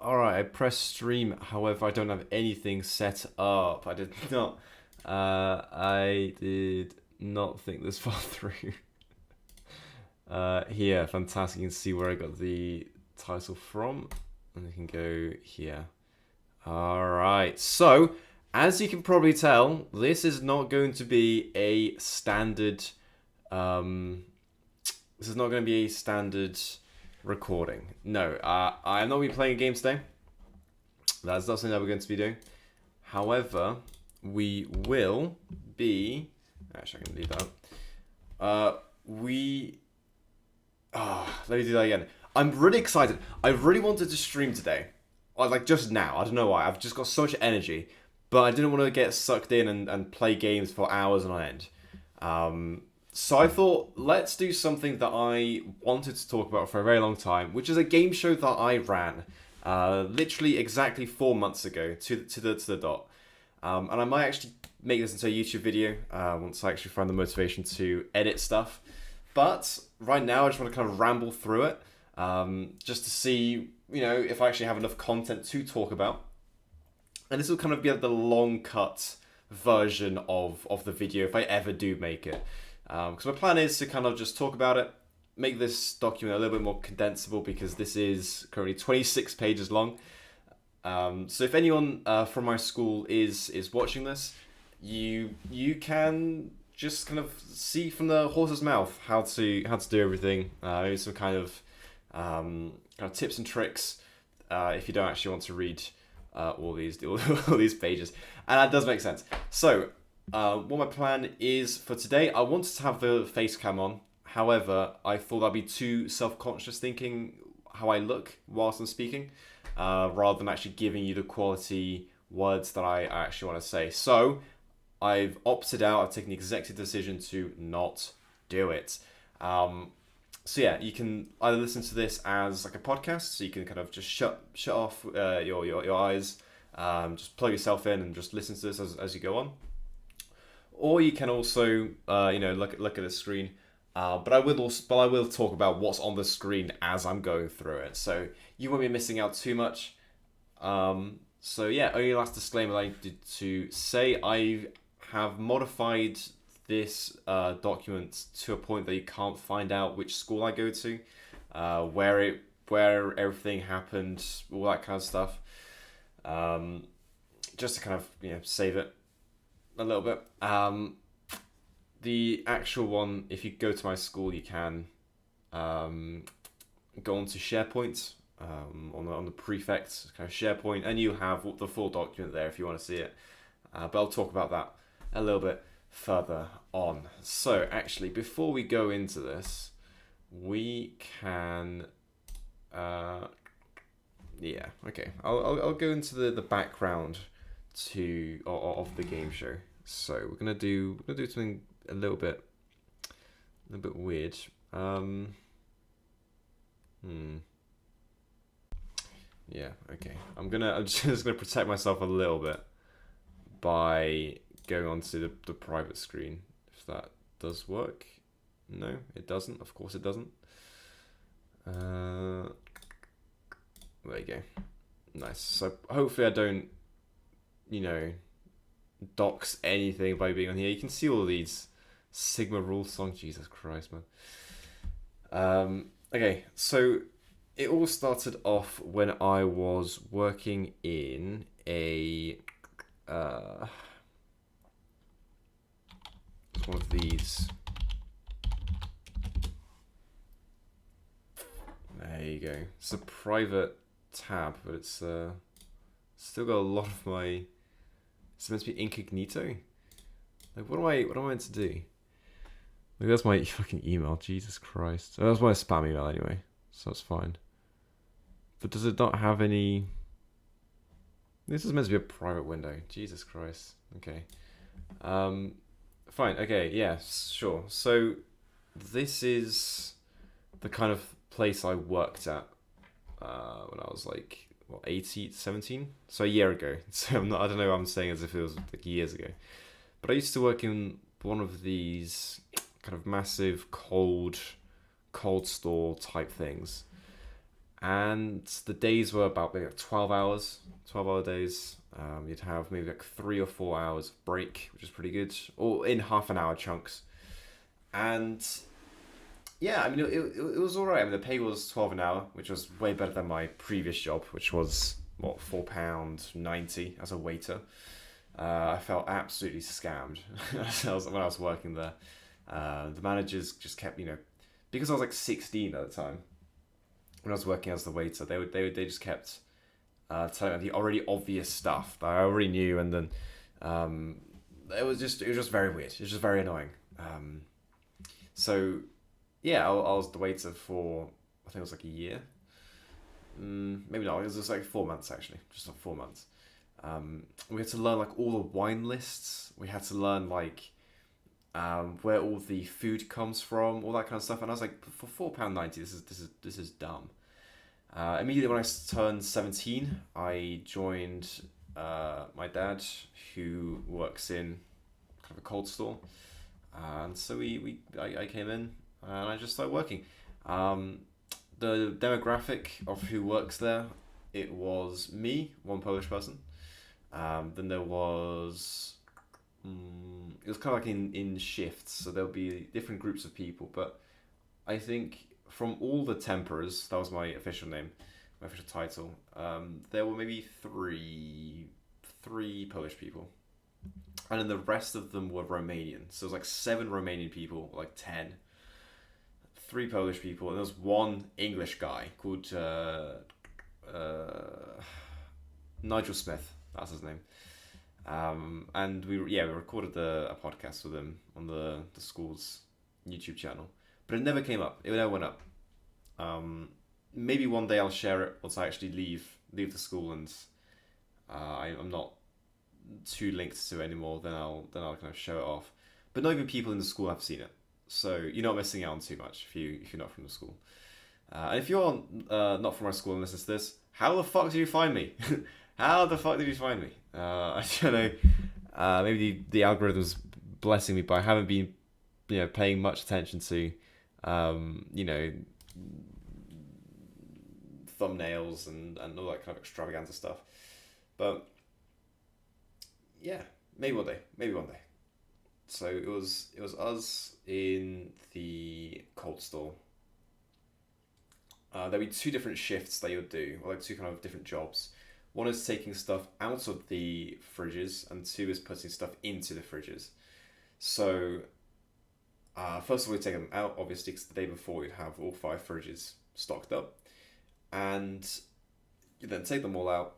Alright, I pressed stream, however, I don't have anything set up. I did not. I did not think this far through. Here, fantastic. You can see where I got the title from. And we can go here. Alright, so, as you can probably tell, this is not going to be a standard. This is not going to be a standard recording. No, I am not going to be playing games today. That's not something that we're going to be doing. However, we will be... Actually, I can leave that up. Let me do that again. I'm really excited. I really wanted to stream today. Like, just now. I don't know why. I've just got so much energy. But I didn't want to get sucked in and play games for hours on end. So I thought, let's do something that I wanted to talk about for a very long time, which is a game show that I ran literally exactly 4 months ago to the dot. And I might actually make this into a YouTube video once I actually find the motivation to edit stuff. But right now, I just want to kind of ramble through it just to see, if I actually have enough content to talk about. And this will kind of be like the long cut version of the video if I ever do make it. Because my plan is to kind of just talk about it, make this document a little bit more condensable because this is currently 26 pages long. So if anyone from my school is watching this, you can just kind of see from the horse's mouth how to do everything. Maybe some kind of tips and tricks if you don't actually want to read all these pages, and that does make sense. So. What my plan is for today, I wanted to have the face cam on. However, I thought I'd be too self-conscious thinking how I look whilst I'm speaking, rather than actually giving you the quality words that I actually want to say. So, I've opted out. I've taken the executive decision to not do it. So yeah, you can either listen to this as like a podcast, so you can kind of just shut off your eyes, just plug yourself in and just listen to this as you go on. Or you can also, look at the screen. But I will talk about what's on the screen as I'm going through it, so you won't be missing out too much. So yeah, only last disclaimer I did to say, I have modified this document to a point that you can't find out which school I go to, where everything happened, all that kind of stuff. Just to kind of save it a little bit. The actual one, if you go to my school, you can go onto SharePoint on the prefect kind of SharePoint, and you have the full document there if you want to see it. But I'll talk about that a little bit further on. So actually, before we go into this, we can I'll go into the background of the game show. So we're gonna do something a little bit weird. Yeah, okay. I'm just gonna protect myself a little bit by going onto the private screen. If that does work. No, it doesn't. Of course it doesn't. There you go. Nice. So hopefully I don't, dox anything by being on here. You can see all of these Sigma rule songs. Jesus Christ, man. Okay, so it all started off when I was working in a one of these. There you go. It's a private tab, but it's still got a lot of my. It's meant to be incognito. Like, what am I meant to do? Like, that's my fucking email. Jesus Christ. Oh, that's my spam email anyway, so that's fine. But does it not have any? This is meant to be a private window. Jesus Christ. Okay. Fine. Okay. Yeah. Sure. So this is the kind of place I worked at when I was like 18, 17, so a year ago. So I don't know what I'm saying as if it was like years ago, but I used to work in one of these kind of massive cold store type things, and the days were about maybe like 12 hours, 12-hour days. You'd have maybe like 3 or 4 hours break, which is pretty good, or in half an hour chunks. And yeah, I mean, it was all right. I mean, the pay was 12 an hour, which was way better than my previous job, which was, what, £4.90 as a waiter. I felt absolutely scammed when I was working there. The managers just kept, because I was like 16 at the time, when I was working as the waiter, they just kept telling me the already obvious stuff that I already knew, and then it was just very weird. It was just very annoying. So yeah, I was the waiter for, I think it was like a year. Maybe not. It was just like 4 months actually, just like 4 months. We had to learn like all the wine lists. We had to learn like where all the food comes from, all that kind of stuff. And I was like, for £4.90, this is dumb. Immediately when I turned 17, I joined my dad, who works in kind of a cold store, and so I came in and I just started working. The demographic of who works there, it was me, one Polish person. Then there was it was kind of like in shifts, so there'll be different groups of people. But I think from all the temperers, that was my official name, my official title. There were maybe three Polish people, and then the rest of them were Romanian. So it was like 7 Romanian people, like 10. 3 Polish people, and there was one English guy called Nigel Smith. That's his name. And we recorded a podcast with him on the school's YouTube channel, but it never came up. It never went up. Maybe one day I'll share it once I actually leave the school, and I'm not too linked to it anymore. Then I'll kind of show it off. But not even people in the school have seen it, so you're not missing out on too much if you're not from the school. And if you're not from our school and listen to this, how the fuck did you find me? How the fuck did you find me? I don't know. Maybe the algorithm's blessing me, but I haven't been, paying much attention to, thumbnails and all that kind of extravaganza stuff. But yeah, maybe one day. So it was us in the cold store. There'd be 2 different shifts that you would do, or like 2 kind of different jobs. One is taking stuff out of the fridges, and 2 is putting stuff into the fridges. So, first of all, we take them out, obviously, because the day before you'd have all 5 fridges stocked up. And you then take them all out,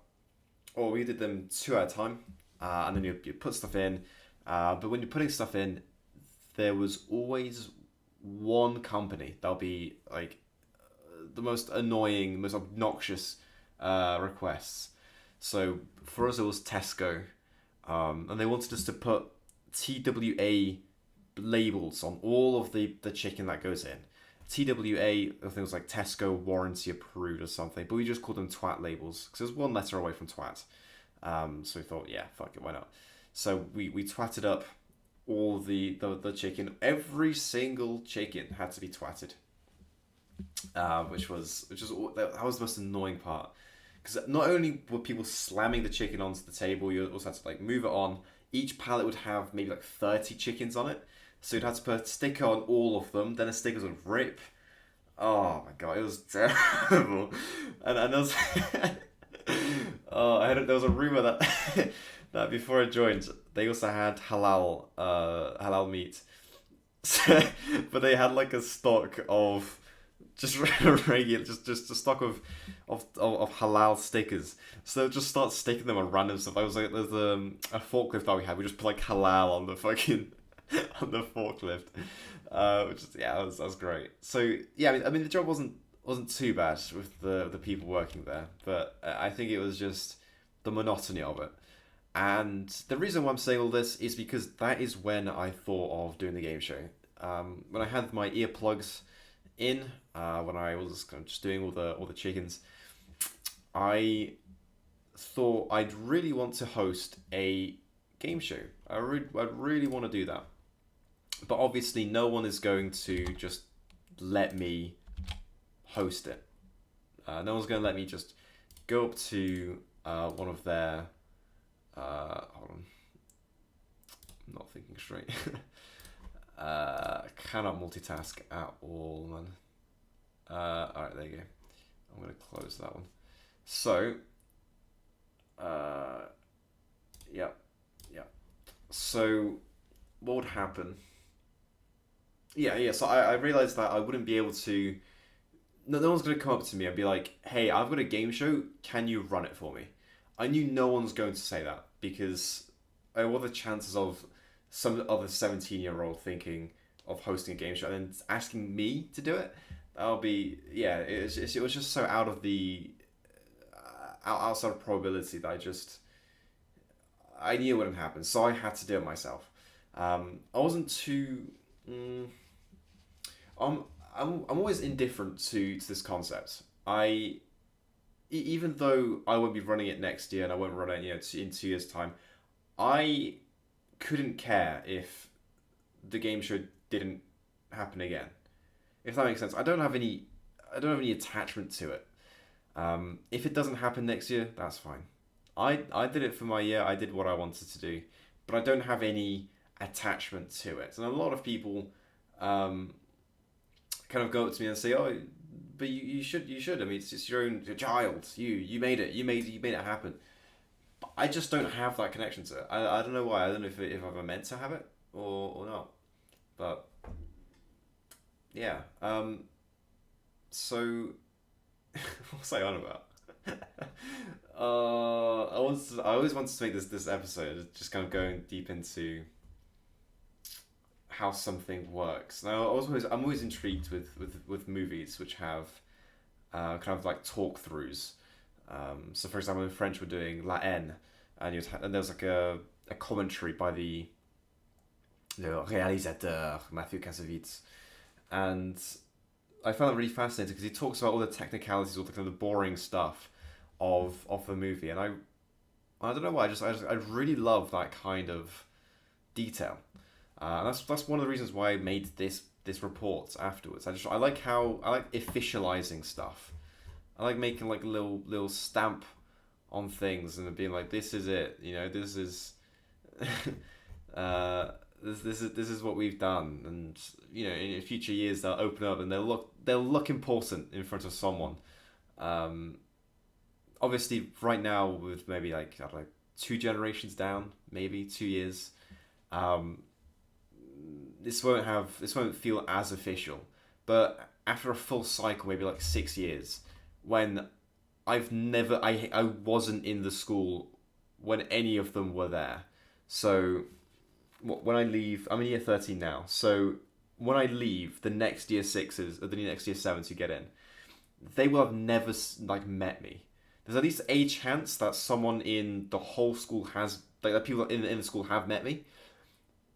or we did them 2 at a time, and then you put stuff in. But when you're putting stuff in, there was always one company that'll be like the most annoying, most obnoxious requests. So for us, it was Tesco, and they wanted us to put TWA labels on all of the chicken that goes in. TWA, I think it was like Tesco warranty approved or something, but we just called them twat labels because it was one letter away from twat. So we thought, yeah, fuck it, why not? So we twatted up all the chicken. Every single chicken had to be twatted, which was that was the most annoying part. Because not only were people slamming the chicken onto the table, you also had to like move it on. Each pallet would have maybe like 30 chickens on it, so you'd have to put a sticker on all of them. Then the stickers would rip. Oh my god, it was terrible. And there was there was a rumor that that before I joined, they also had halal meat, but they had like a stock of just regular, just a stock of halal stickers. So just start sticking them on random stuff. I was like, there's a forklift that we had. We just put like halal on the fucking on the forklift, which is, that was great. So yeah, I mean the job wasn't too bad with the people working there, but I think it was just the monotony of it. And the reason why I'm saying all this is because that is when I thought of doing the game show. When I had my earplugs in, when I was kind of just doing all the chickens, I thought I'd really want to host a game show. I'd really want to do that. But obviously no one is going to just let me host it. No one's going to let me just go up to one of their. Hold on. I'm not thinking straight. Cannot multitask at all, man. Alright, there you go. I'm going to close that one. So, yeah. So, what would happen? Yeah. So I realized that I wouldn't be able to. No one's going to come up to me and be like, hey, I've got a game show. Can you run it for me? I knew no one's going to say that because what are the chances of some other 17-year-old thinking of hosting a game show and then asking me to do it? That'll be, yeah, it was just so out of the, outside of probability that I knew it wouldn't happen. So I had to do it myself. I wasn't too, I'm always indifferent to this concept. Even though I won't be running it next year and I won't run it, in 2 years' time, I couldn't care if the game show didn't happen again. If that makes sense, I don't have any attachment to it. If it doesn't happen next year, that's fine. I did it for my year. I did what I wanted to do, but I don't have any attachment to it. And a lot of people, kind of go up to me and say, "Oh, but you should. I mean, it's your own your child. You made it. You made it happen." But I just don't have that connection to it. I don't know why. I don't know if I'm meant to have it or not. But yeah. So what was I on about? I always wanted to make this episode just kind of going deep into how something works. Now, I'm always intrigued with movies which have kind of like talk throughs. So, for example, in French, we're doing La Haine, and there's like a commentary by le réalisateur Matthew Kassovitz, and I found it really fascinating because he talks about all the technicalities, all the kind of the boring stuff of the movie, and I don't know why I really love that kind of detail. That's one of the reasons why I made this report afterwards. I like officializing stuff. I like making like a little stamp on things and being like, this is it. This is this is what we've done. And in future years they'll open up and they'll look important in front of someone. Obviously, right now with maybe like I don't know, 2 generations down, maybe 2 years. This won't feel as official, but after a full cycle, maybe like 6 years, when I wasn't in the school when any of them were there. So when I leave, I'm in year 13 now. So when I leave, the next year 6s or the next year 7s who get in, they will have never like met me. There's at least a chance that someone in the whole school has, like, that people in the school have met me.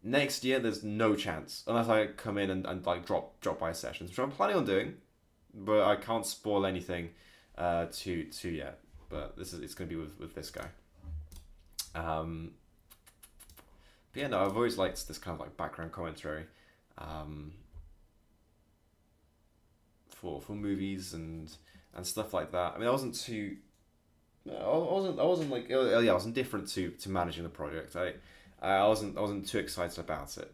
Next year, there's no chance unless I come in and like drop by sessions, which I'm planning on doing, but I can't spoil anything too yet. But it's going to be with this guy. But yeah, no, I've always liked this kind of like background commentary for movies and stuff like that. I mean, I wasn't like, oh yeah, I was indifferent to managing the project. I wasn't too excited about it,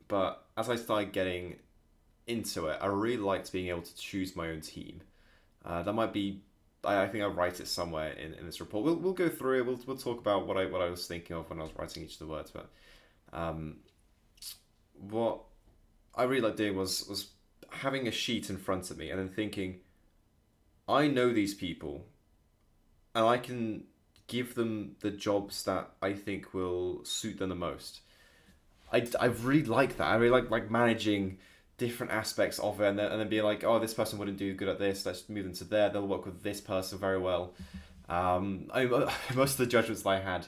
but as I started getting into it, I really liked being able to choose my own team. That might be, I think I'll write it somewhere in this report. We'll go through it. We'll talk about what I was thinking of when I was writing each of the words. But what I really liked doing was having a sheet in front of me and then thinking, I know these people, and I can give them the jobs that I think will suit them the most. I really like that. I really like managing different aspects of it and then being like, oh, this person wouldn't do good at this, let's move them to there, they'll work with this person very well. Most of the judgments that I had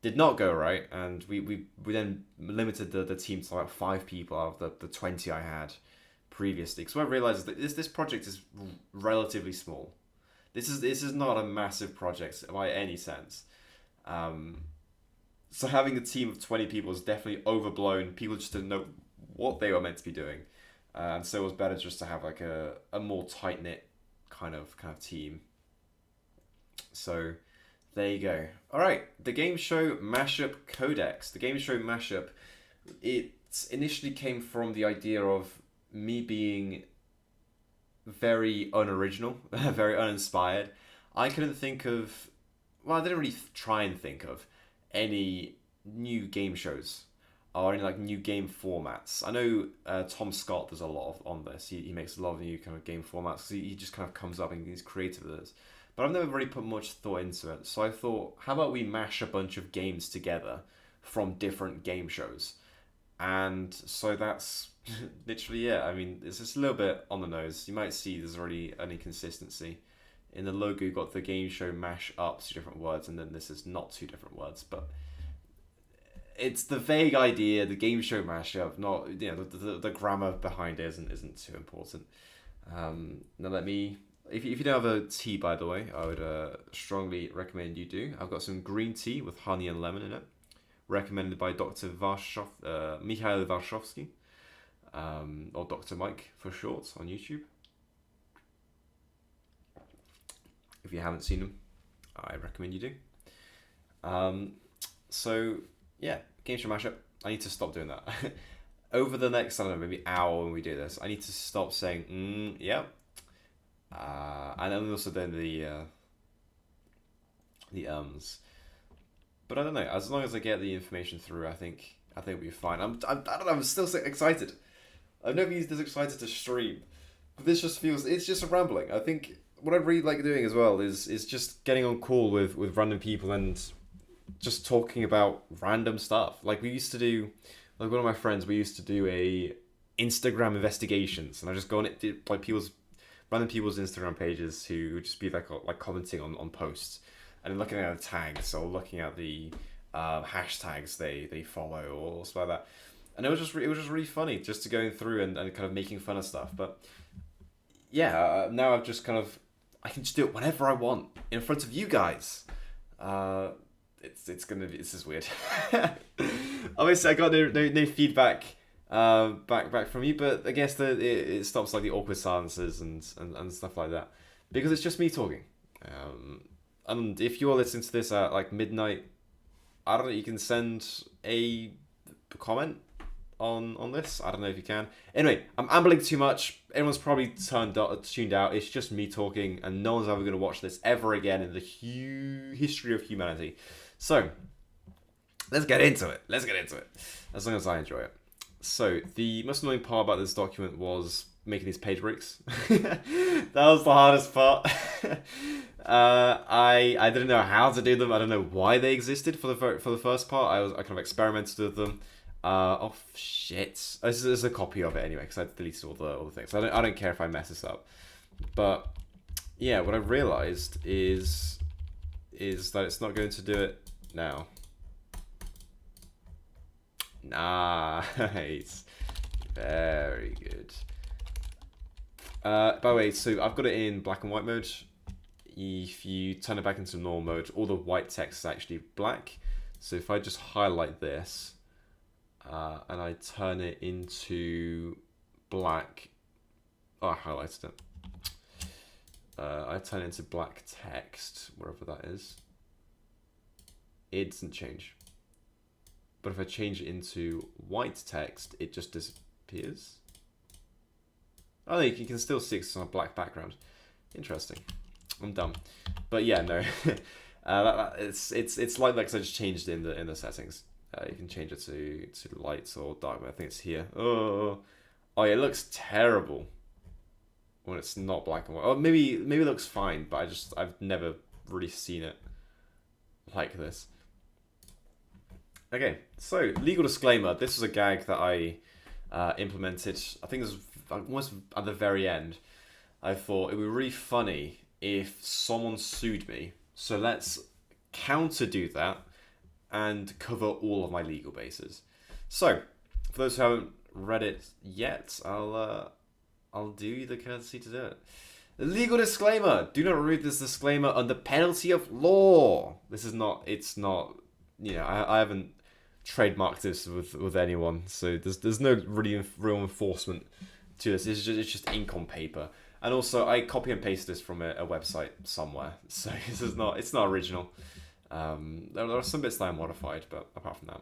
did not go right, and we then limited the team to like 5 people out of the 20 I had previously. Because what I realized is that this project is relatively small. This is not a massive project by any sense. So having a team of 20 people is definitely overblown. People just didn't know what they were meant to be doing. And so it was better just to have like a more tight-knit kind of team. So there you go. All right, the game show mashup codex. The game show mashup. It initially came from the idea of me being very unoriginal, very uninspired. I couldn't think of. Well, I didn't really try and think of any new game shows or any like new game formats. I know Tom Scott does a lot on this. He makes a lot of new kind of game formats because he just kind of comes up and he's creative with this. But I've never really put much thought into it. So I thought, how about we mash a bunch of games together from different game shows? And so that's literally it. I mean, it's just a little bit on the nose. You might see there's already an inconsistency. In the logo, you've got the game show mash up, 2 different words, and then this is not 2 different words, but it's the vague idea, the game show mashup, not, you know, the grammar behind it isn't too important. Now let me, if you don't have a tea, by the way, I would strongly recommend you do. I've got some green tea with honey and lemon in it, recommended by Dr. Mikhail Varshovsky, or Dr. Mike for short, on YouTube. If you haven't seen them, I recommend you do. So yeah, game show mashup. I need to stop doing that. Over the next, I don't know, maybe hour when we do this, I need to stop saying yeah. And then also then the ums. But I don't know. As long as I get the information through, I think we'll be fine. I don't know. I'm still so excited. I've never been this excited to stream. But this just feels. It's just rambling. I think what I really like doing as well is just getting on call with random people and just talking about random stuff. Like we used to do, like one of my friends, we used to do a Instagram investigations, and I just go on it like random people's Instagram pages who would just be like commenting on posts and looking at the tags or looking at the hashtags they follow or stuff like that. And it was just really funny just to going through and kind of making fun of stuff. But yeah, now I've just kind of. I can just do it whenever I want in front of you guys. It's gonna be. This is weird. Obviously, I got no feedback back from you, but I guess it stops like the awkward silences and stuff like that because it's just me talking. And if you're listening to this at like midnight, I don't know. You can send a comment on this. I don't know if you can. Anyway, I'm ambling too much. Everyone's probably tuned out. It's just me talking, and no one's ever going to watch this ever again in the history of humanity. So, let's get into it. As long as I enjoy it. So, the most annoying part about this document was making these page breaks. That was the hardest part. I didn't know how to do them. I don't know why they existed for the first part. I kind of experimented with them. Oh shit! This is a copy of it anyway because I deleted all the things. I don't care if I mess this up. But yeah, what I realized is that it's not going to do it now. Nice, very good. By the way, so I've got it in black and white mode. If you turn it back into normal mode, all the white text is actually black. So if I just highlight this. And I turn it into black. Oh, I highlighted it. I turn it into black text, wherever that is. It doesn't change. But if I change it into white text, it just disappears. Oh, you can still see it's on a black background. Interesting. I'm dumb. But yeah, no. It's like that because I just changed it in the settings. You can change it to light or dark, but I think it's here. Oh yeah, it looks terrible when it's not black and white. Or maybe it looks fine, but I've never really seen it like this. Okay, so legal disclaimer. This was a gag that I implemented. I think it was almost at the very end. I thought it would be really funny if someone sued me. So let's counter do that and cover all of my legal bases. So, for those who haven't read it yet, I'll do you the courtesy to do it. Legal disclaimer: do not read this disclaimer under penalty of law. This is not. It's not. You know, I haven't trademarked this with anyone, so there's no really real enforcement to this. It's just ink on paper. And also, I copy and paste this from a website somewhere, so this is not it's not original. There are some bits that I modified, but apart from that,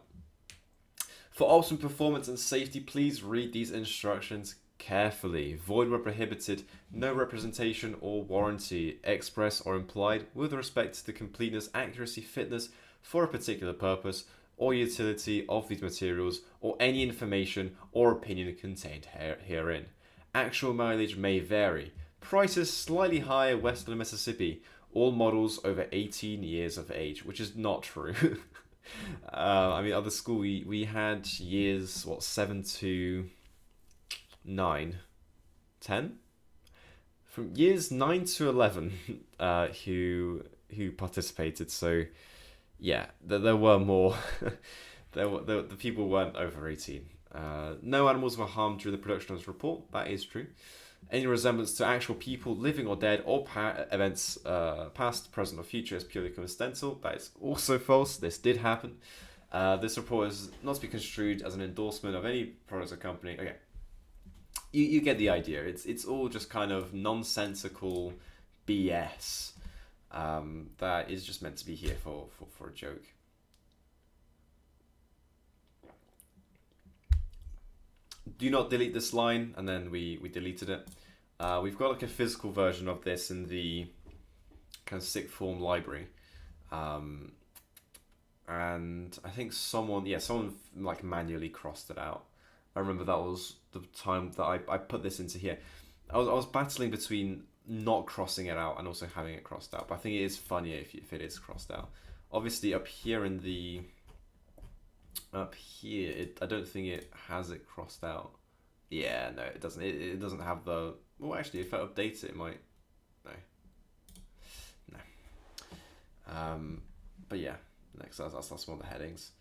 for optimum performance and safety, please read these instructions carefully. Void where prohibited. No representation or warranty, express or implied, with respect to the completeness, accuracy, fitness for a particular purpose or utility of these materials, or any information or opinion contained herein. Actual mileage may vary. Prices slightly higher west of Mississippi. All models over 18 years of age, which is not true. I mean, other school we had years 7 to 9, 10, from years 9 to 11, who participated. So yeah, there were more. The people weren't over 18. No animals were harmed during the production of this report. That is true. Any resemblance to actual people, living or dead, or events past, present, or future is purely coincidental. That is also false. This did happen. This report is not to be construed as an endorsement of any product or company. Okay, you get the idea. It's all just kind of nonsensical BS that is just meant to be here for a joke. Do not delete this line, and then we deleted it. We've got like a physical version of this in the kind of sick form library, and I think someone like manually crossed it out. I remember that was the time that I put this into here. I was battling between not crossing it out and also having it crossed out, but I think it is funnier if it is crossed out. Obviously up here, I don't think it has it crossed out. Yeah, no, it doesn't. It doesn't have the. Well, actually, if I update it, it might. No. But yeah, next that's one of the headings.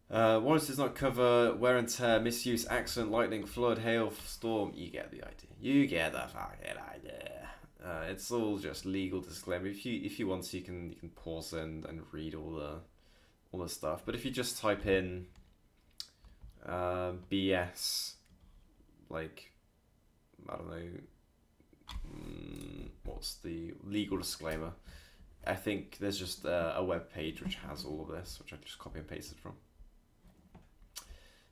Warranty does not cover wear and tear, misuse, accident, lightning, flood, hail, storm. You get the idea. You get the fucking idea. It's all just legal disclaimer. If you want to, you can pause and read all the stuff. But if you just type in BS, like, I don't know, what's the legal disclaimer? I think there's just a web page which has all of this, which I just copy and pasted from.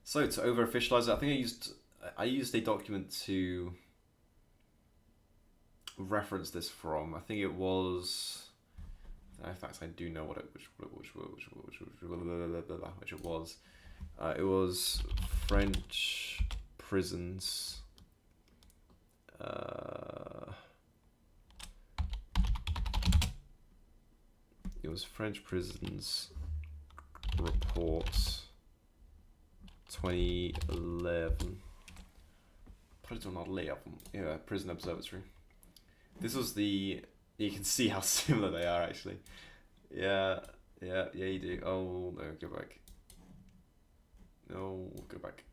So to over officialize it, I think I used a document to reference this from. I think it was. In fact, I do know which it was. It was French prisons. It was French prisons reports 2011. Yeah, Prison Observatory. This was the. You can see how similar they are, actually. Yeah, you do. Oh, no, go back. No, go back.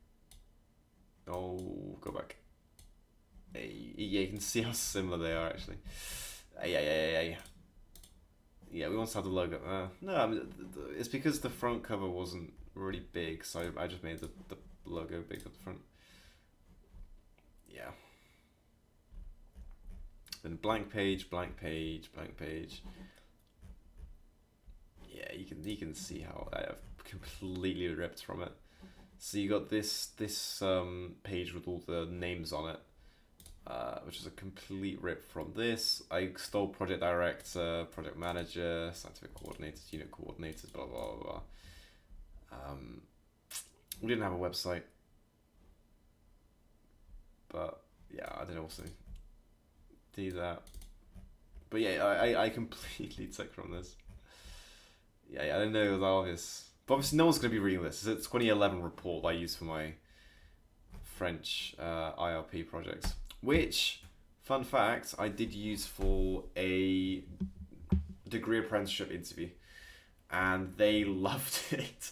No, go back. Hey, yeah, you can see how similar they are, actually. Yeah, we want to have the logo. No, I mean, it's because the front cover wasn't really big, so I just made the logo big at the front. Yeah. Then blank page. Yeah, you can see how I have completely ripped from it. So you got this page with all the names on it, which is a complete rip from this. I stole project director, project manager, scientific coordinators, unit coordinators, blah blah blah. We didn't have a website, but yeah, I didn't also do that. But yeah, I completely took from this. Yeah, I didn't know it was obvious. But obviously no one's going to be reading this. It's a 2011 report I used for my French IRP projects. Which, fun fact, I did use for a degree apprenticeship interview. And they loved it.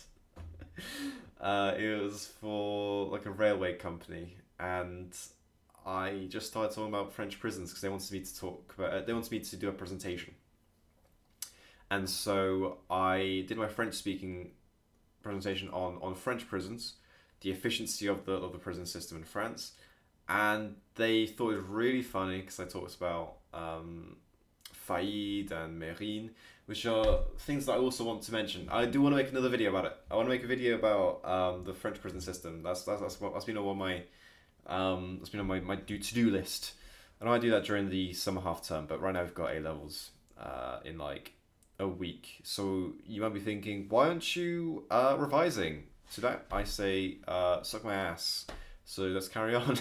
It was for like a railway company. And I just started talking about French prisons because they wanted me to talk about. They wanted me to do a presentation, and so I did my French speaking presentation on French prisons, the efficiency of the prison system in France, and they thought it was really funny because I talked about Faid and Merin, which are things that I also want to mention. I do want to make another video about it. I want to make a video about the French prison system. That's been on my my to-do list. And I do that during the summer half term, but right now I've got A levels in like a week. So you might be thinking, why aren't you revising? To that I say, suck my ass. So let's carry on.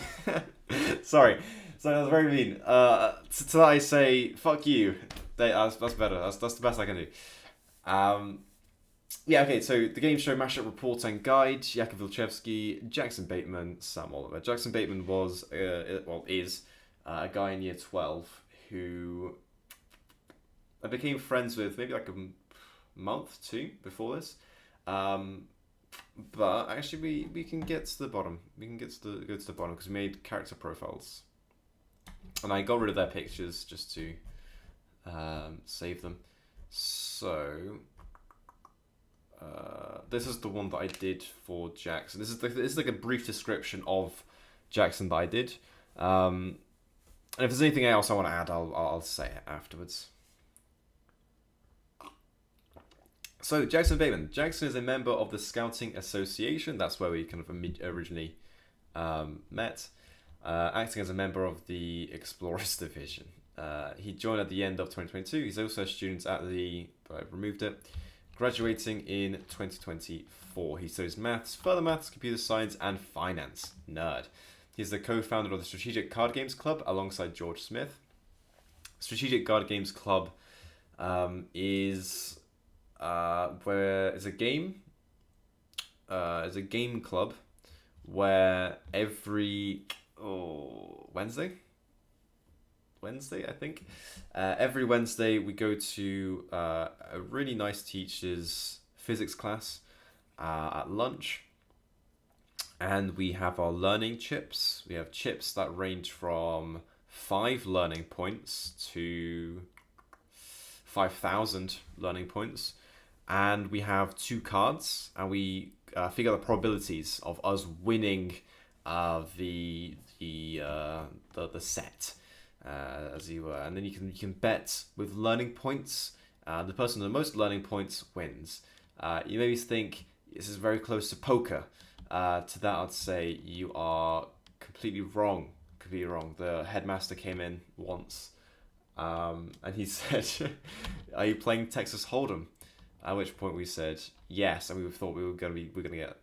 Sorry, that was very mean. To that I say, fuck you. That's better. That's the best I can do. Um, yeah, okay, so the game show mashup report and guide, Jakub Wilczewski, Jackson Bateman, Sam Oliver. Jackson Bateman was, is a guy in year 12 who I became friends with maybe like a month, two before this. Um, but actually, we can get to the bottom. We can go to the bottom because we made character profiles. And I got rid of their pictures just to save them. So this is the one that I did for Jackson. This is like a brief description of Jackson that I did. And if there's anything else I want to add, I'll say it afterwards. So Jackson Bateman. Jackson is a member of the Scouting Association. That's where we kind of originally met. Acting as a member of the Explorers Division. He joined at the end of 2022. He's also a student at the... I removed it. Graduating in 2024. He studies maths, further maths, computer science, and finance. Nerd. He's the co-founder of the Strategic Card Games Club alongside George Smith. Strategic Card Games Club is where it's a game. It's a game club where every Wednesday, I think. Every Wednesday we go to a really nice teacher's physics class at lunch, and we have our learning chips. We have chips that range from 5 learning points to 5,000 learning points, and we have 2 cards, and we figure the probabilities of us winning the set. As you were, and then you can bet with learning points. The person with the most learning points wins. You maybe think this is very close to poker. To that, I'd say you are completely wrong. Completely wrong. The headmaster came in once, and he said, "Are you playing Texas Hold'em?" At which point we said yes, and we thought we were gonna get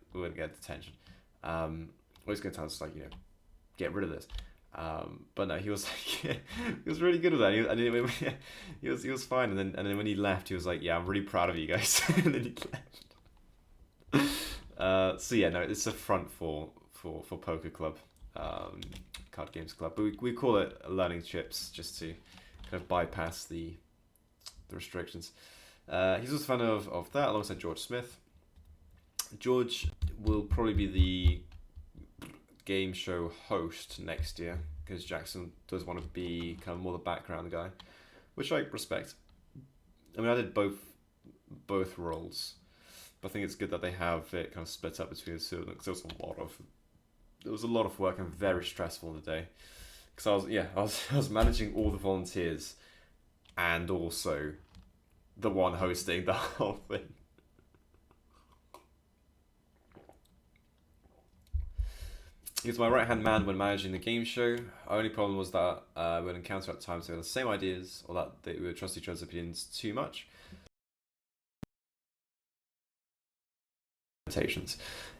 detention. He's gonna tell us like, get rid of this. But no, he was like, he was really good at that. He was fine. And then when he left, he was like, "Yeah, I'm really proud of you guys." And then he left. So yeah, no, it's a front for poker club, card games club. But we call it learning chips just to kind of bypass the restrictions. He's also a fan of that alongside George Smith. George will probably be the game show host next year because Jackson does want to be kind of more the background guy, which I respect. I mean, I did both roles, but I think it's good that they have it kind of split up between the two because there was a lot of work and very stressful in the day because I was managing all the volunteers and also the one hosting the whole thing. He was my right-hand man when managing the game show. Our only problem was that we would encounter at times we had the same ideas or that we would trust each other's opinions too much.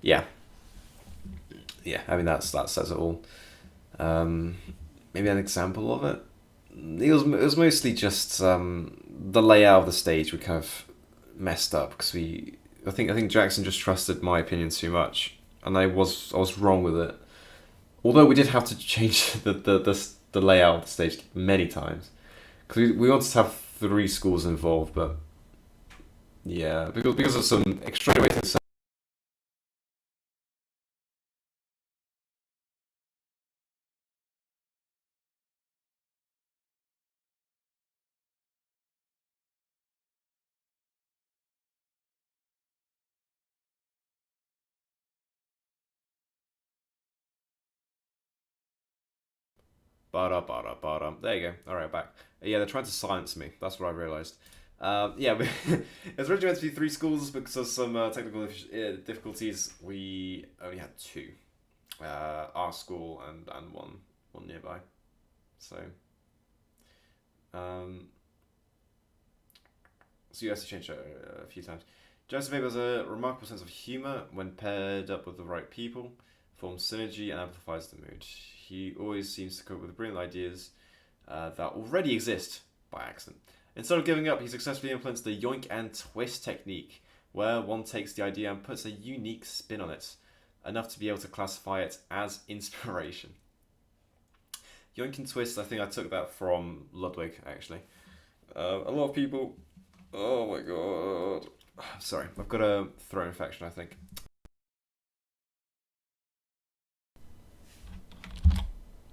Yeah. I mean that says it all. Maybe an example of it. It was mostly just the layout of the stage we kind of messed up because I think Jackson just trusted my opinion too much, and I was wrong with it. Although we did have to change the layout of the stage many times because we wanted to have 3 schools involved, but yeah, because of some extenuating Ba-da. There you go. All right, back. Yeah, they're trying to silence me. That's what I realized. Yeah, it's originally meant to be 3 schools, but because of some technical difficulties, we only had 2. Our school and one nearby. So, um, so you have to change a few times. Joseph Faber has a remarkable sense of humour when paired up with the right people, forms synergy and amplifies the mood. He always seems to come up with brilliant ideas that already exist by accident. Instead of giving up, he successfully implements the yoink and twist technique, where one takes the idea and puts a unique spin on it, enough to be able to classify it as inspiration. Yoink and twist, I think I took that from Ludwig, actually. A lot of people... Oh my god. Sorry, I've got a throat infection, I think.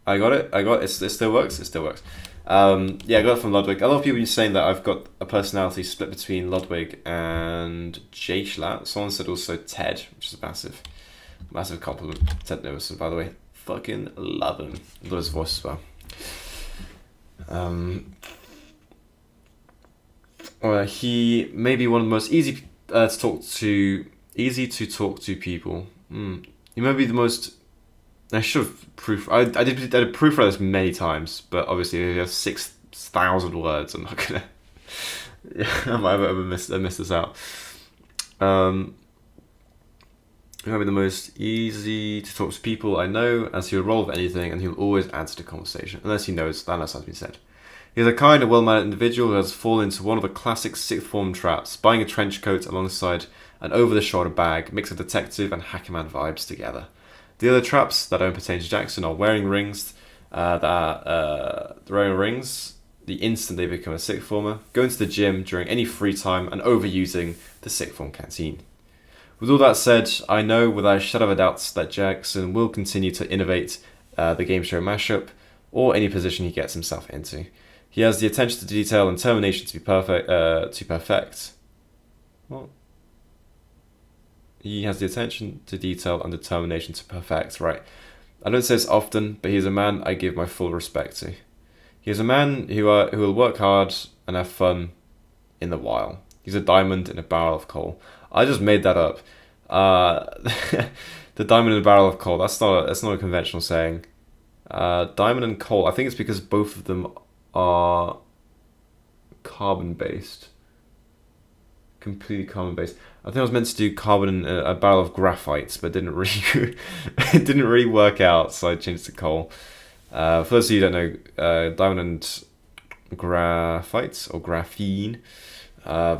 I got it. It still works. It still works. Yeah, I got it from Ludwig. A lot of people have been saying that I've got a personality split between Ludwig and Jayshlat. Someone said also Ted, which is a massive compliment. Ted Niverson, by the way. Fucking love him. Love his voice as well. He may be one of the most easy to talk to people. He may be the most. I should have proof. I did proofread this many times, but obviously if you have 6,000 words, I'm not gonna. Yeah, I might have missed this out. He might be the most easy to talk to people I know, as he'll roll with anything, and he'll always add to the conversation, unless has been said. He's a kind and well-mannered individual who has fallen into one of the classic sixth form traps, buying a trench coat alongside an over-the-shoulder bag, mix of detective and hackerman vibes together. The other traps that don't pertain to Jackson are wearing rings, the instant they become a sixth former, going to the gym during any free time, and overusing the sixth form canteen. With all that said, I know without a shadow of a doubt that Jackson will continue to innovate the game show mashup, or any position he gets himself into. He has the attention to detail and determination to be perfect. What? He has the attention to detail and determination to perfect, right. I don't say this often, but he's a man I give my full respect to. He is a man who will work hard and have fun in the while. He's a diamond in a barrel of coal. I just made that up. The diamond in a barrel of coal, that's not a conventional saying. Diamond and coal, I think it's because both of them are carbon-based. Completely carbon-based. I think I was meant to do carbon in a barrel of graphite, but it didn't really work out, so I changed to coal. For those of you who don't know, diamond and graphite, or graphene, are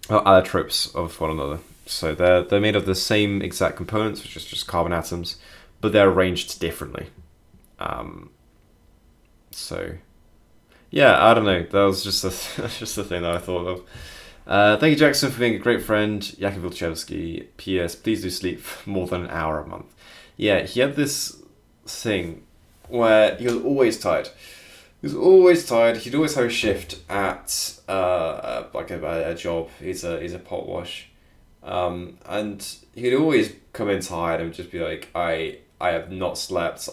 allotropes of one another. So they're made of the same exact components, which is just carbon atoms, but they're arranged differently. So yeah, I don't know. That was just a thing that I thought of. Thank you, Jackson, for being a great friend. Yakov Vilchevsky. P.S. Please do sleep for more than an hour a month. Yeah, he had this thing where he was always tired. He'd always have a shift at like a job. He's a pot wash, and he'd always come in tired and just be like, I have not slept.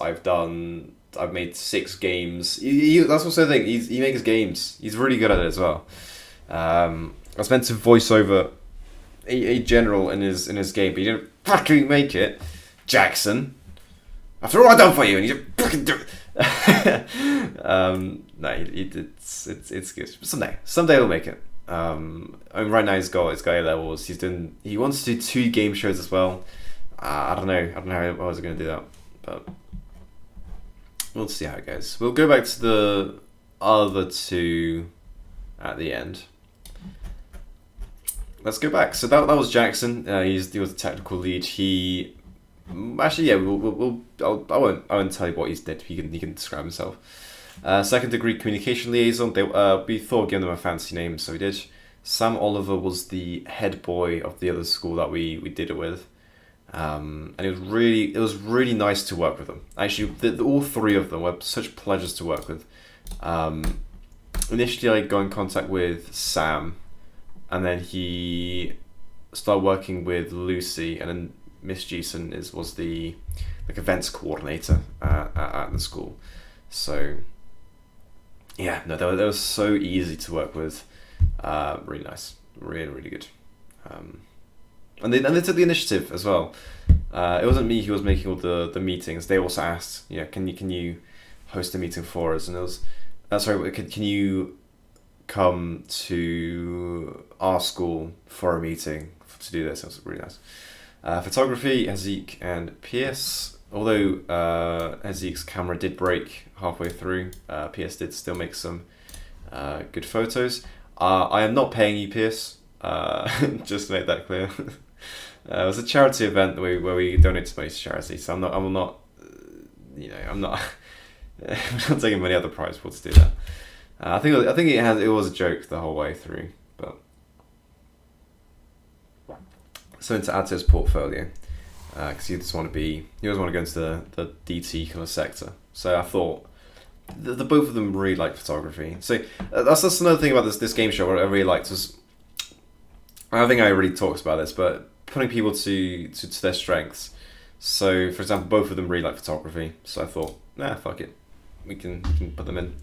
I've made 6 games. That's also the thing. He makes games. He's really good at it as well. I was meant to voice over a general in his game, but he didn't fucking make it. Jackson, after all I've done for you, and you didn't fucking do it. No, it's good. Someday he'll make it. I mean, right now he's got A levels. He wants to do 2 game shows as well. I don't know how I was going to do that, but we'll see how it goes. We'll go back to the other 2 at the end. Let's go back. So that was Jackson. He was the technical lead. He actually, yeah, I won't tell you what he's did. He can describe himself. Second degree communication liaison. We thought giving them a fancy name, so we did. Sam Oliver was the head boy of the other school that we did it with, and it was really nice to work with them. Actually, all 3 of them were such pleasures to work with. Initially, I got in contact with Sam, and then he started working with Lucy, and then Miss Jason was the events coordinator at the school. So yeah, no, they were so easy to work with. Really nice, really really good. Um, and they took the initiative as well. It wasn't me who was making all the meetings. They also asked, yeah, can you host a meeting for us? And it was, sorry, can you come to our school for a meeting to do this? It was really nice. Photography, Hazik and Pierce. Although Hazik's camera did break halfway through, Pierce did still make some good photos. I am not paying you, Pierce. Just to make that clear. It was a charity event where we donate to money to charity, so I'm not, I'm not, I'm not taking many other prize pools to do that. I think it was a joke the whole way through, but something to add to his portfolio, because he always want to go into the DT kind of sector. So I thought the both of them really like photography. So that's another thing about this game show. What I really liked was, I don't think I really talked about this, but putting people to their strengths. So, for example, both of them really like photography. So I thought, nah, fuck it, we can put them in.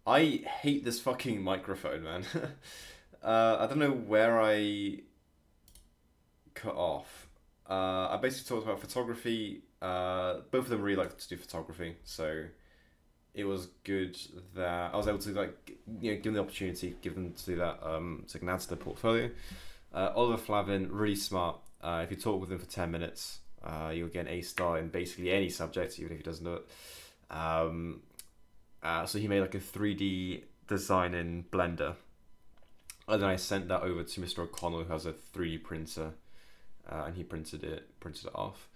I hate this fucking microphone, man. I don't know where I cut off. I basically talked about photography. Both of them really like to do photography, so it was good that I was able to give them the opportunity, give them to do that, so I can add to their portfolio. Oliver Flavin, really smart. If you talk with him for 10 minutes, you'll get an A star in basically any subject, even if he doesn't know it. Um, so he made like a 3D design in Blender, and then I sent that over to Mr. O'Connell, who has a 3D printer, and he printed it off.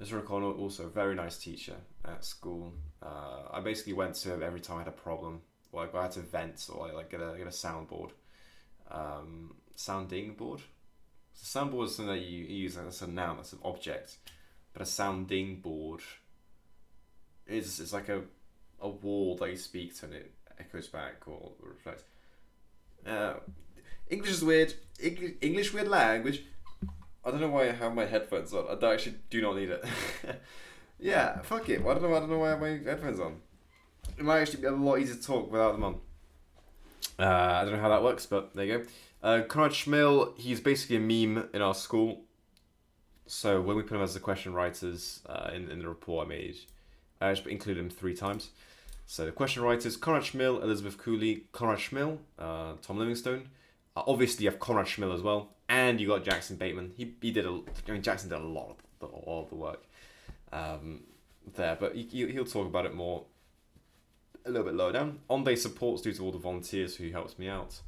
Mr. O'Connell, also a very nice teacher at school. I basically went to him every time I had a problem, or I had to vent, or get a soundboard, sounding board. So soundboard is something that you use as a noun, that's an object, but a sounding board is it's like a wall that you speak to and it echoes back or reflects. Uh, English is weird. English weird language. I don't know why I have my headphones on. I actually do not need it. Yeah, fuck it. I don't know why I have my headphones on. It might actually be a lot easier to talk without them on. I don't know how that works, but there you go. Konrad Schmill, he's basically a meme in our school. So when we put him as the question writers in the report I made, I just included him 3 times. So the question writers: Konrad Schmill, Elizabeth Cooley, Konrad Schmill, Tom Livingstone. Obviously, you have Konrad Schmill as well, and you got Jackson Bateman. He did Jackson did a lot of the work there, but he'll talk about it more a little bit lower down. On-day supports due to all the volunteers who helped me out.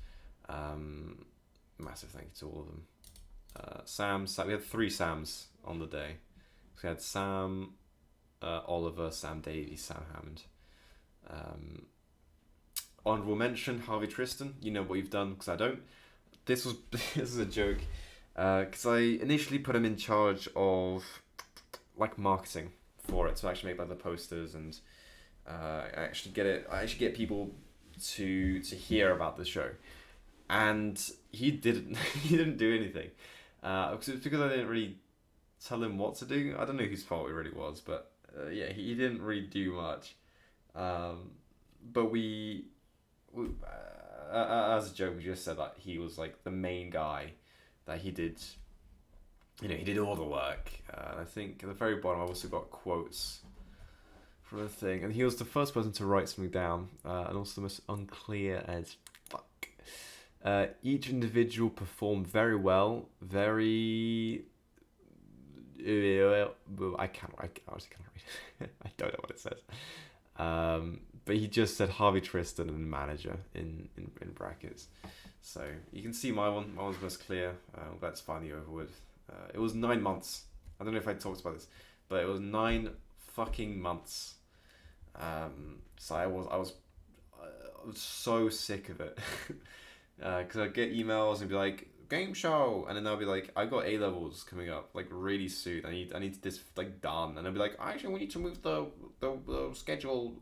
Massive thank you to all of them. Sam, we had 3 Sams on the day. So we had Sam, Oliver, Sam Davies, Sam Hammond. Honorable mention, Harvey Tristan. You know what you've done, because I don't. This is a joke, because I initially put him in charge of like marketing for it, to actually make like the posters and I actually get people to hear about the show, and he didn't he didn't do anything, because I didn't really tell him what to do. I don't know whose fault it really was, but yeah, he didn't really do much. But we as a joke, we just said that he was like the main guy, that he did he did all the work. And I think at the very bottom, I've also got quotes from the thing. And he was the first person to write something down, and also the most unclear as fuck. Each individual performed very well, very. I honestly can't read it. I don't know what it says. But he just said Harvey Tristan and manager in brackets. So you can see my one. My one's most clear. Let's finally over with. It was 9 months. I don't know if I talked about this, but it was 9 fucking months. So I was so sick of it. Because I'd get emails and be like, game show, and then they'll be like, I got A levels coming up like really soon. I need this like done, and they'll be like, actually we need to move the schedule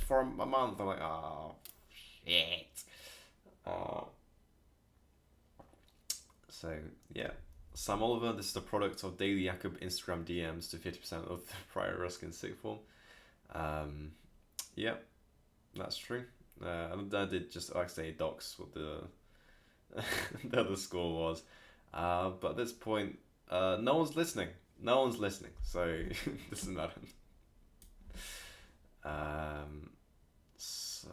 for a month. I'm like, oh shit. So yeah, Sam Oliver. This is the product of daily Jakob Instagram DMs to 50% of the prior risk in sick form. Yeah, that's true. And I did just accidentally docs what the the other score was, but at this point, no one's listening. No one's listening. So doesn't matter. So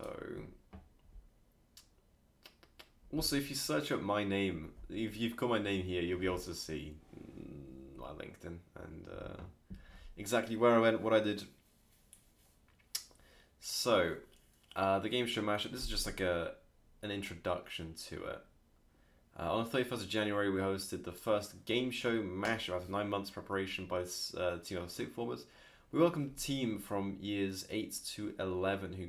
also, if you search up my name, if you've got my name here, you'll be able to see my LinkedIn and exactly where I went, what I did. So, the game show mashup. This is just like an introduction to it. On the 31st of January, we hosted the first game show mashup after 9 months preparation by this team of sixth formers. We welcomed a team from years 8 to 11 who.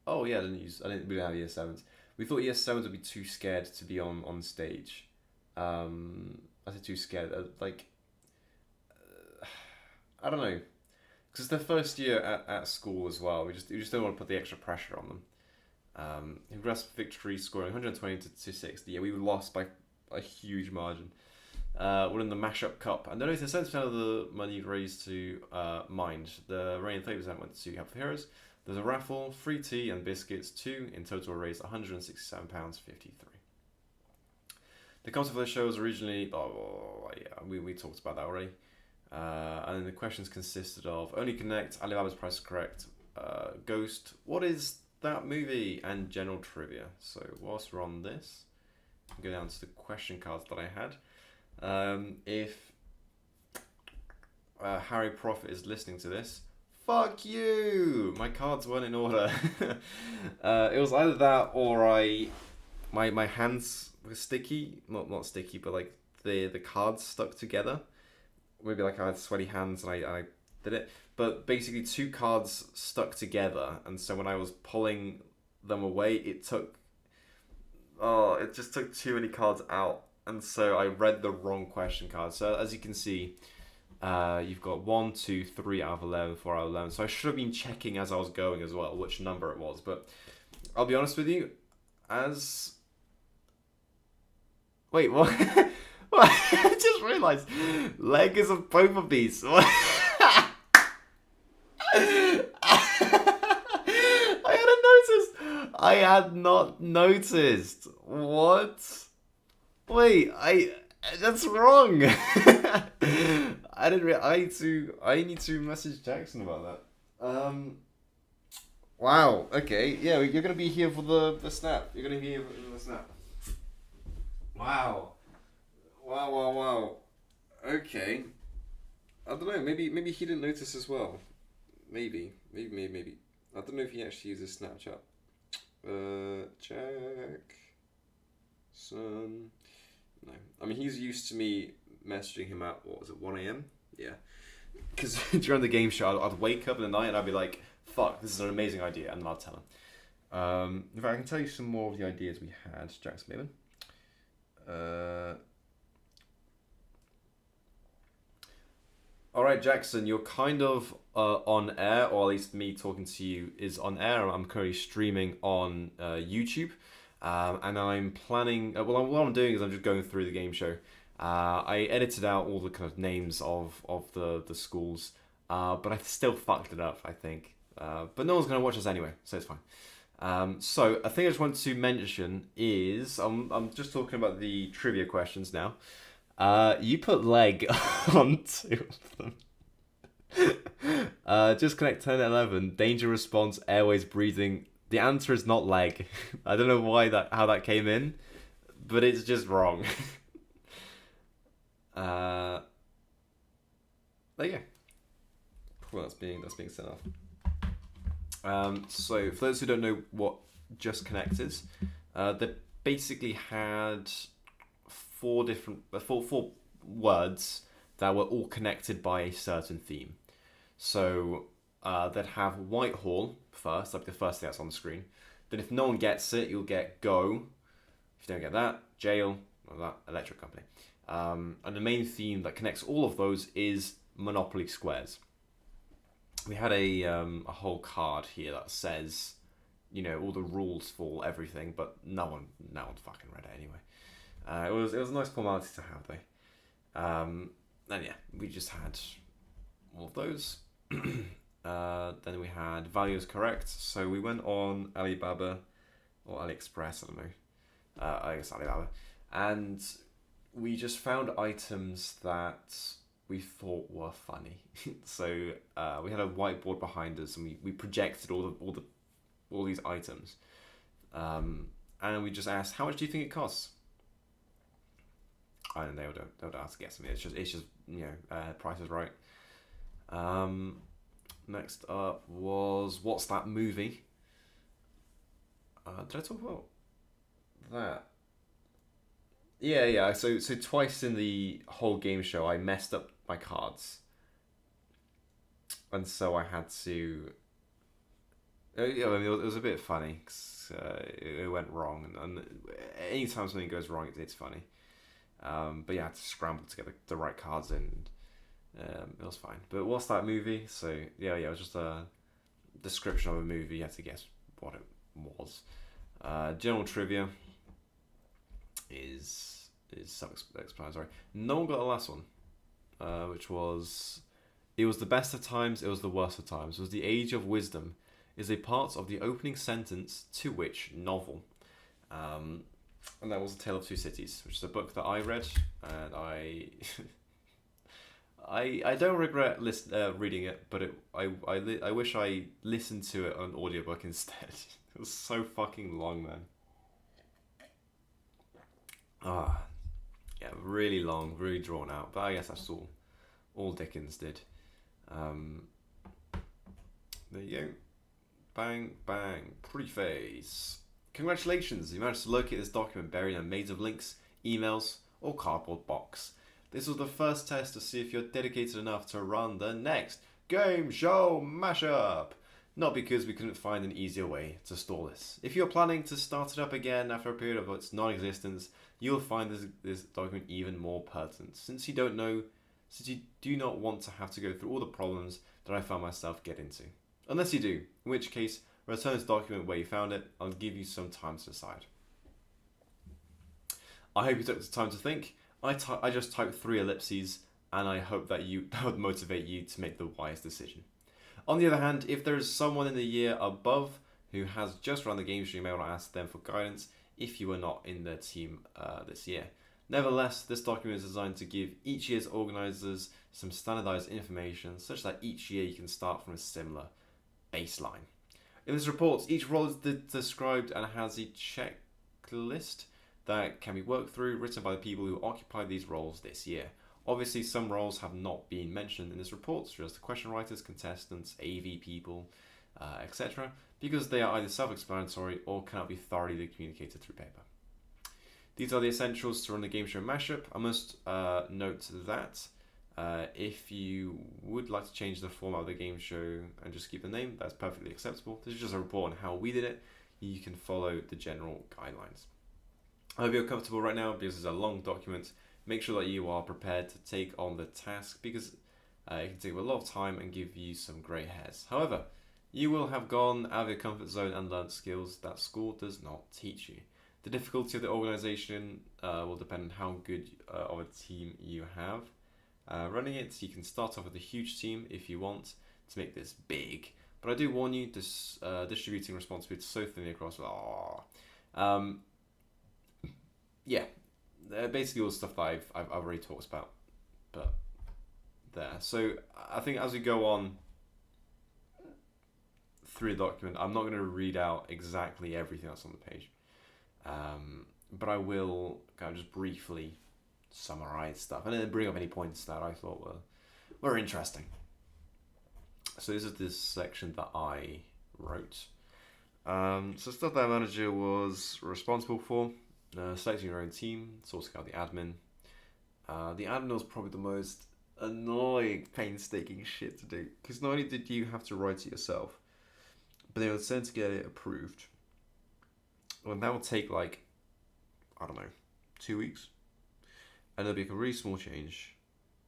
Oh yeah, we didn't have year 7s. We thought year 7s would be too scared to be on stage. I said too scared. I don't know, because it's their first year at school as well. We just don't want to put the extra pressure on them. He grasped victory, scoring 120 to 60. Yeah, we lost by a huge margin. Winning the Mashup Cup. And donated 70% of the money raised to Mind. The remaining 30% went to Help for Heroes. There's a raffle, free tea and biscuits too. In total, raised £167.53. The concept of the show was originally... Oh, yeah, we talked about that already. And then the questions consisted of Only Connect, Alibaba's Price is Correct, Ghost, what is that movie, and general trivia. So whilst we're on this, I'll go down to the question cards that I had. If Harry Prophet is listening to this, fuck you! My cards weren't in order. It was either that or my hands were sticky, not sticky, but like the cards stuck together. Maybe like I had sweaty hands and I did it. But basically 2 cards stuck together, and so when I was pulling them away, it just took too many cards out, and so I read the wrong question card. So as you can see, you've got 1, 2, 3 out of 11, 4 out of 11. So I should have been checking as I was going as well which number it was. But I'll be honest with you, wait, what? What? I just realised Legos of both of these. I had not noticed. What? Wait, that's wrong. I didn't. I need to message Jackson about that. Wow. Okay. Yeah, you're gonna be here for the snap. You're gonna be here for the snap. Wow. Wow. Okay. I don't know. Maybe he didn't notice as well. Maybe. I don't know if he actually uses Snapchat. Jackson. No. I mean, he's used to me messaging him at, 1 a.m? Yeah. Because during the game show, I'd wake up in the night and I'd be like, fuck, this is an amazing idea, and then I'd tell him. In fact, I can tell you some more of the ideas we had, Jackson Maven. Alright, Jackson, you're kind of on air, or at least me talking to you is on air. I'm currently streaming on YouTube, and I'm planning... what I'm doing is I'm just going through the game show. I edited out all the kind of names of the schools, but I still fucked it up, I think. But no one's going to watch us anyway, so it's fine. So, a thing I just want to mention is... I'm just talking about the trivia questions now. You put leg on two of them. Just connect 10 and 11. Danger response, airways, breathing. The answer is not leg. I don't know how that came in, but it's just wrong. uh, there you go. Well, that's being sent off. So for those who don't know what Just Connect is, they basically had four words that were all connected by a certain theme. So they'd have Whitehall first, like the first thing that's on the screen. Then if no one gets it, you'll get Go. If you don't get that, Jail, or that Electric Company. And the main theme that connects all of those is Monopoly Squares. We had a whole card here that says, all the rules for everything, but no one fucking read it anyway. It was a nice formality to have though. And yeah, we just had all of those. Then we had values correct, so we went on Alibaba or AliExpress, I don't know. I guess Alibaba, and we just found items that we thought were funny. So we had a whiteboard behind us, and we projected all these items, and we just asked, how much do you think it costs? And they would ask to guess. I mean, it's just Price is Right. Next up was what's that movie? Did I talk about that? Yeah. So twice in the whole game show, I messed up my cards, and so I had to. Yeah, I mean, it was a bit funny because it went wrong, and anytime something goes wrong, it's funny. But yeah, I had to scramble to get the right cards in. It was fine. But what's that movie? So yeah, it was just a description of a movie. You had to guess what it was. General trivia is self-explanatory. No one got the last one, which was, it was the best of times, it was the worst of times. It was the age of wisdom is a part of the opening sentence to which novel? And that was A Tale of Two Cities, which is a book that I read, and I don't regret reading it, but I wish I listened to it on audiobook instead. It was so fucking long, man. Yeah, really long, really drawn out. But I guess that's all Dickens did. There you go. Bang, bang. Preface. Congratulations, you managed to locate this document buried in a maze of links, emails, or cardboard box. This was the first test to see if you're dedicated enough to run the next game show mashup. Not because we couldn't find an easier way to store this. If you're planning to start it up again after a period of its non-existence, you'll find this document even more pertinent, since you do not want to have to go through all the problems that I found myself get into. Unless you do, in which case, return this document where you found it. I'll give you some time to decide. I hope you took the time to think. I just typed 3 ellipses, and I hope that would motivate you to make the wise decision. On the other hand, if there is someone in the year above who has just run the game show, you may want to ask them for guidance if you were not in their team this year. Nevertheless, this document is designed to give each year's organisers some standardised information such that each year you can start from a similar baseline. In this report, each role is described and has a checklist that can be worked through, written by the people who occupied these roles this year. Obviously, some roles have not been mentioned in this report, such as the question writers, contestants, AV people, etc., because they are either self-explanatory or cannot be thoroughly communicated through paper. These are the essentials to run the game show mashup. I must note that if you would like to change the format of the game show and just keep the name, that's perfectly acceptable. This is just a report on how we did it. You can follow the general guidelines. I hope you're comfortable right now because it's a long document. Make sure that you are prepared to take on the task because it can take a lot of time and give you some grey hairs. However, you will have gone out of your comfort zone and learned skills that school does not teach you. The difficulty of the organisation will depend on how good of a team you have. Running it, you can start off with a huge team if you want to make this big. But I do warn you, distributing responsibility so thinly across. Yeah, basically all the stuff that I've already talked about, but there. So I think as we go on through the document, I'm not going to read out exactly everything that's on the page, but I will kind of just briefly summarize stuff and then bring up any points that I thought were interesting. So this is this section that I wrote. So stuff that manager was responsible for: selecting your own team, sorting out the admin. The admin was probably the most annoying, painstaking shit to do, because not only did you have to write it yourself, but they would send to get it approved. And that would take like, I don't know, 2 weeks, and it'll be like a really small change,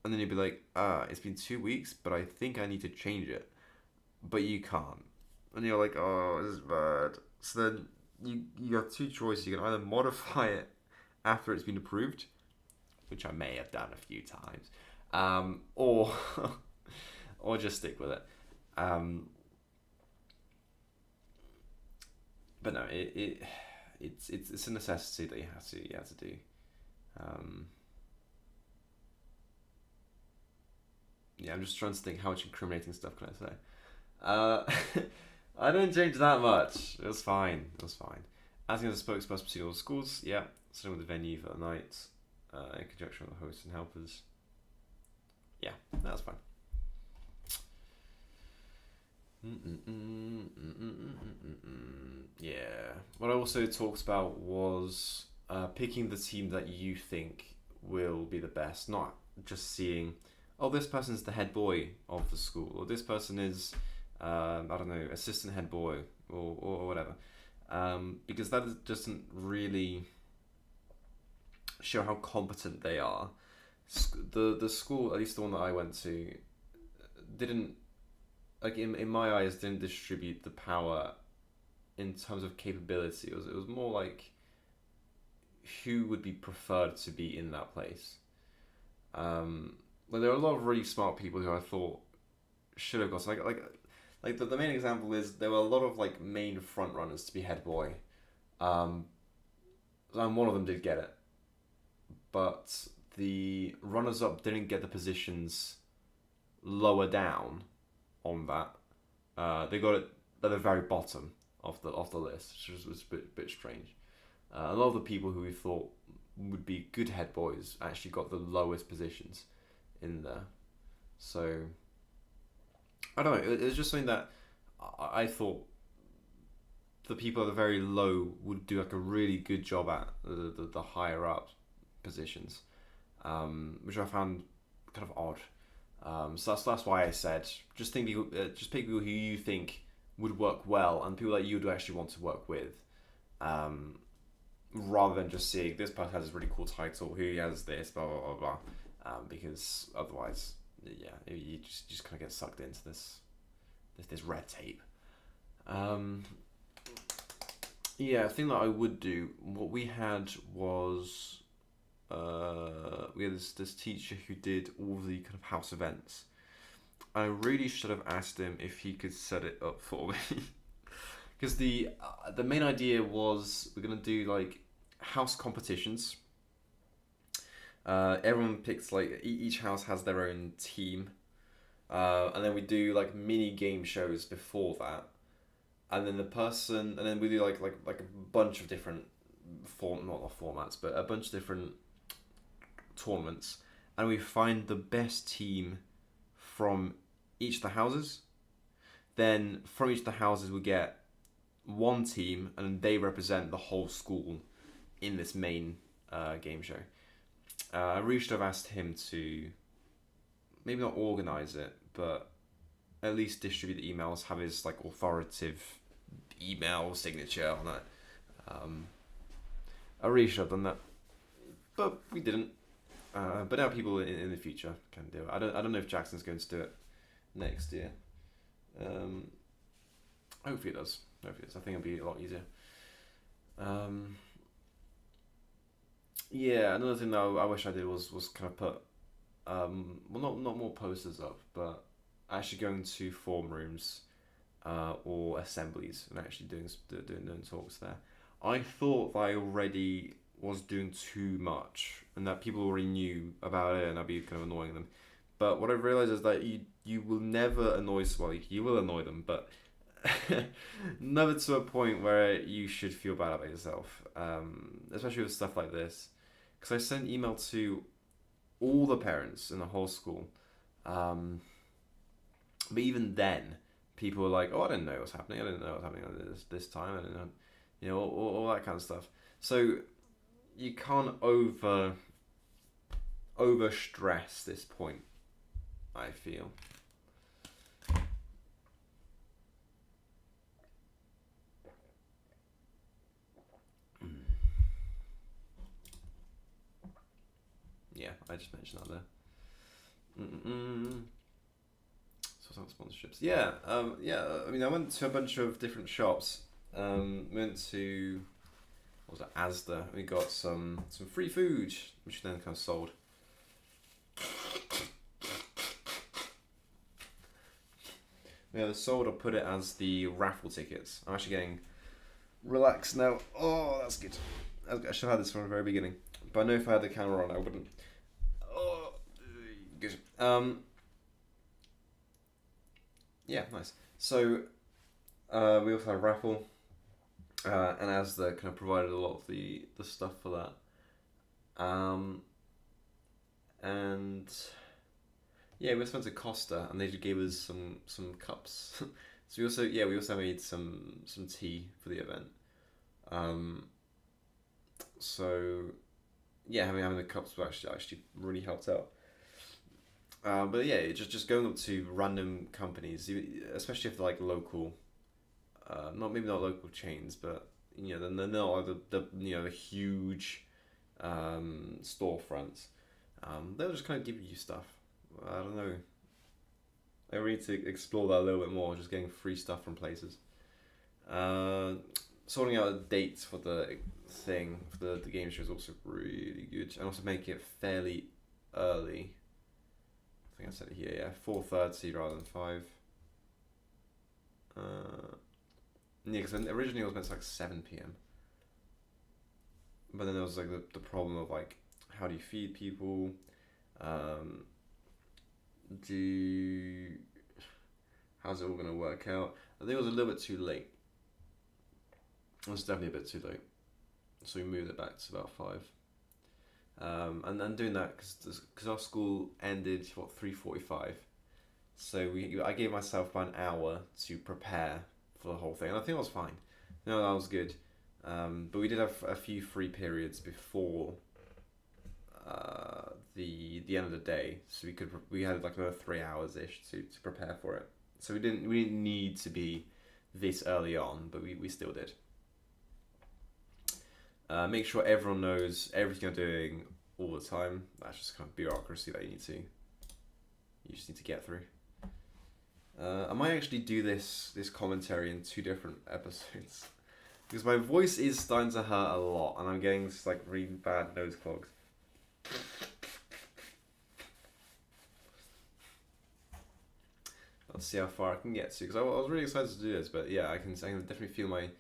and then you'd be like, it's been 2 weeks, but I think I need to change it, but you can't. And you're like, oh, this is bad. So then you have two choices. You can either modify it after it's been approved, which I may have done a few times, or or just stick with it. But no, it's a necessity that you have to do. Yeah, I'm just trying to think how much incriminating stuff can I say. I didn't change that much. It was fine. Acting as a spokesperson between all the schools. Yeah, sitting with the venue for the night, in conjunction with the hosts and helpers. Yeah, that was fine. Yeah. What I also talked about was picking the team that you think will be the best, not just seeing, oh, this person's the head boy of the school, or this person is, I don't know, assistant head boy, or whatever. Because that doesn't really show how competent they are. The school, at least the one that I went to, didn't, like in my eyes, didn't distribute the power in terms of capability. It was more like who would be preferred to be in that place. Like there are a lot of really smart people who I thought should have got like the main example is there were a lot of like main front runners to be head boy, and one of them did get it, but the runners up didn't get the positions lower down on that. They got it at the very bottom of the list, which was a bit strange. A lot of the people who we thought would be good head boys actually got the lowest positions in there. So I don't know. It was just something that I thought the people at the very low would do like a really good job at the higher up positions, which I found kind of odd. So that's why I said just pick people who you think would work well and people that you would actually want to work with, rather than just seeing this person has this really cool title, who has this, blah blah blah blah. Because otherwise, yeah, you just kind of get sucked into this red tape. Yeah, a thing that I would do. What we had was we had this teacher who did all the kind of house events. I really should have asked him if he could set it up for me, because the main idea was we're gonna do like house competitions. Everyone picks like each house has their own team, and then we do like mini game shows before that, and then we do like a bunch of different not formats, but a bunch of different tournaments, and we find the best team from each of the houses. Then from each of the houses we get one team, and they represent the whole school in this main game show. I really should have asked him to maybe not organise it, but at least distribute the emails, have his like authoritative email signature on it. I really should have done that, but we didn't. But now people in the future can do it. I don't know if Jackson's going to do it next year. Hopefully it does. I think it'll be a lot easier. Yeah, another thing that I wish I did was kind of put, well, not more posters up, but actually going to form rooms, or assemblies and actually doing talks there. I thought that I already was doing too much, and that people already knew about it, and I'd be kind of annoying them. But what I've realized is that you will never annoy somebody. You will annoy them, but never to a point where you should feel bad about yourself, especially with stuff like this. Because I sent email to all the parents in the whole school, but even then, people were like, "Oh, I didn't know what was happening. I didn't know what was happening at this time. I didn't know, all that kind of stuff." So you can't over stress this point, I feel. Yeah, I just mentioned that there. So some sponsorships. Yeah, yeah. I mean, I went to a bunch of different shops. Went to, what was it, Asda. We got some free food, which then kind of sold. Yeah, the sold. I'll put it as the raffle tickets. I'm actually getting relaxed now. Oh, that's good. I should have had this from the very beginning. But I know if I had the camera on, I wouldn't. Oh, good. Yeah, nice. So, we also have raffle, and Asda kind of provided a lot of the stuff for that. And yeah, we also went to Costa, and they just gave us some cups. So we also made some tea for the event. Um, so yeah, having the cups actually really helped out. But yeah, just going up to random companies, especially if they're like local, not local chains, but they're not like the huge storefronts. They'll just kind of give you stuff. I don't know. I need to explore that a little bit more. Just getting free stuff from places. Sorting out a date for the thing for the game show is also really good, and also make it fairly early. I think I said it here. Yeah, 4:30 rather than 5. Yeah, because originally it was meant to like 7 p.m. But then there was like the problem of like, how do you feed people? How's it all gonna work out? I think it was a little bit too late. It was definitely a bit too late, so we moved it back to about 5. And doing that because our school ended 3:45, so I gave myself about an hour to prepare for the whole thing, and I think I was fine. No, that was good. But we did have a few free periods before the end of the day, so we had like another 3 hours ish to prepare for it. So we didn't need to be this early on, but we still did. Make sure everyone knows everything you're doing all the time. That's just kind of bureaucracy that you just need to get through. I might actually do this commentary in 2 different episodes because my voice is starting to hurt a lot, and I'm getting just like really bad nose clogs. Let's see how far I can get to, because I was really excited to do this, but yeah, I can definitely feel my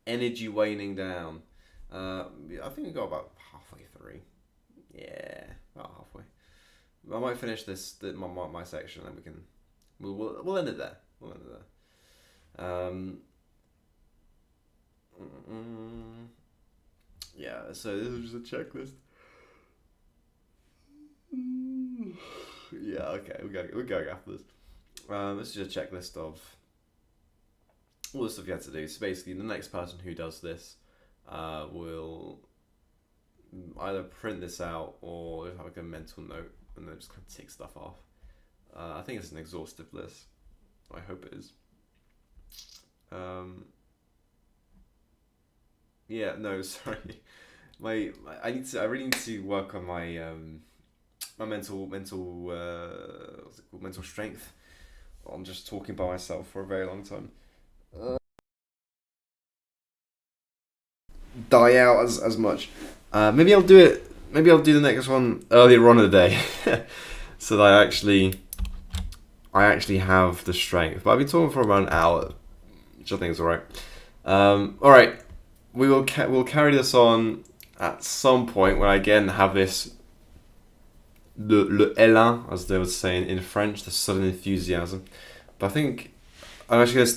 energy waning down. I think we got about halfway through. Yeah, about halfway. I might finish my section, and then we'll end it there. We'll end it there. Yeah, so this is just a checklist. Yeah, okay, we're going after this. This is just a checklist of all the stuff you have to do. So basically, the next person who does this will either print this out or have like a mental note and then just kind of tick stuff off. I think it's an exhaustive list. I hope it is. Yeah, no, sorry. I really need to work on my my mental what's it called? Mental strength. I'm just talking by myself for a very long time. Die out as much. Maybe I'll do it. Maybe I'll do the next one earlier on in the day, so that I actually have the strength. But I've been talking for about an hour, which I think is alright. Alright, we'll carry this on. at some point when I again have this le élan, as they would say in French, the sudden enthusiasm. But I think I'm actually going to